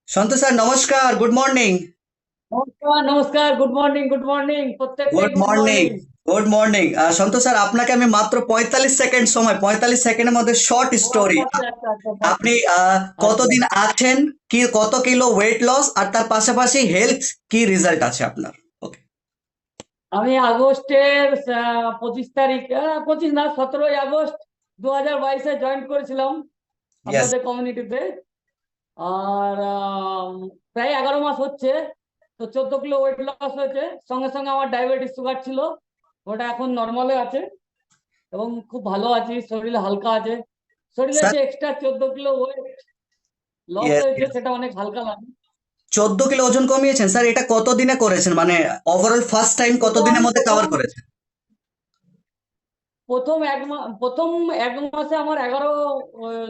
সন্তোষ sir নমস্কার, good morning. নমস্কার নমস্কার, গুড মর্নিং প্রত্যেককে, good good morning. Morning. Good morning Santosh sir, আপনাকে আমি মাত্র 45 সেকেন্ড সময়, 45 সেকেন্ডের মধ্যে শর্ট ও স্টোরি। আচ্ছা আচ্ছা আচ্ছা আচ্ছা আচ্ছা আপনি আচ্ছা। কতদিন আছেন, কি কত কিলো ওয়েট লস, আর তার পাশাপাশি হেলথ কি রেজাল্ট আছে আপনার? ওকে। আমি আগস্টের 25 তারিখ, 25 না, 17ই আগস্ট 2022-এ জয়েন করেছিলাম ইয়েস। আপনাদের কমিউনিটিতে। আর প্রায় 11 মাস হচ্ছে। তো 14 কিলো ওয়েট লস হয়েছে। সঙ্গে সঙ্গে আমার ডায়াবেটিস সুগার ছিল, ওটা এখন নর্মালে আছে এবং খুব ভালো আছি, শরীরে হালকা আছে। শরীরে স্যার। যে extra 14 kilo weight loss yes, হয়েছে ইয়েস। সেটা অনেক হালকা লাগে। 14 কিলো ওজন কমিয়েছেন স্যার, এটা কত দিনে করেছেন, মানে ওভারঅল ফার্স্ট টাইম কত এটা দিনের আমি মধ্যে প্রথম কভার করেছেন? প্রথম 1 মাসে আমার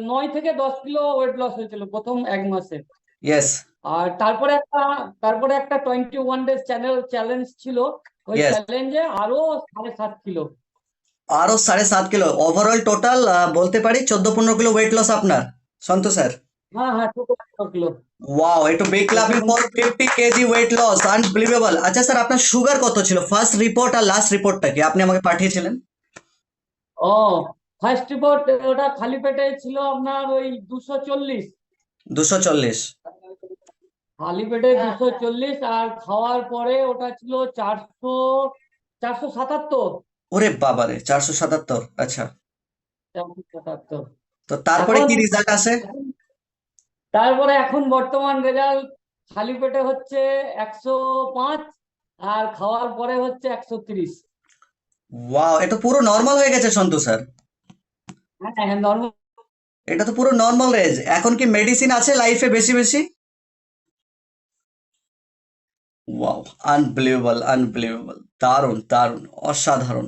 9 থেকে 10 কিলো ওয়েট লস হয়েছিল প্রথম 1 মাসে। ইয়েস। আর তারপরে একটা 21 ডেজ চ্যালেঞ্জ ছিল। ওই ইয়েস। চ্যালেঞ্জে আরো 7.5 কিলো। আরো 7.5 কিলো ওভারঅল টোটাল, বলতে পারি 14-15 কিলো ওয়েট লস আপনার, সন্তোষ স্যার। হ্যাঁ হ্যাঁ, 14 কিলো। ওয়াও, একটু big clapping 14 for 50 KG weight loss, unbelievable. আচ্ছা স্যার, আপনার সুগার কত ছিল? ফার্স্ট রিপোর্ট আর লাস্ট রিপোর্টটা কি আপনি আমাকে পাঠিয়েছিলেন? ও, ফার্স্ট রিপোর্ট ওটা খালি পেটে ছিল আপনার ওই 240। 240? খালি পেটে 240, আর খাওয়ার পরে ওটা ছিল 477। ওরে বাবারে, 477! আচ্ছা। 477। তো তারপরে এখন কি রেজাল্ট আসে? তারপরে এখন বর্তমান রেজাল্ট খালি পেটে হচ্ছে 105, আর খাওয়ার পরে হচ্ছে 130। ওয়াও, এটা পুরো নর্মাল হয়ে গেছে সন্তোষ স্যার। হ্যাঁ হ্যাঁ, নর্মাল। এটা তো পুরো নর্মাল রেঞ্জ। এখন কি মেডিসিন আছে লাইফে বেশি বেশি? ওয়াও, আনবিলিভেবল, আনবিলিভেবল, দারুণ দারুণ, অসাধারণ।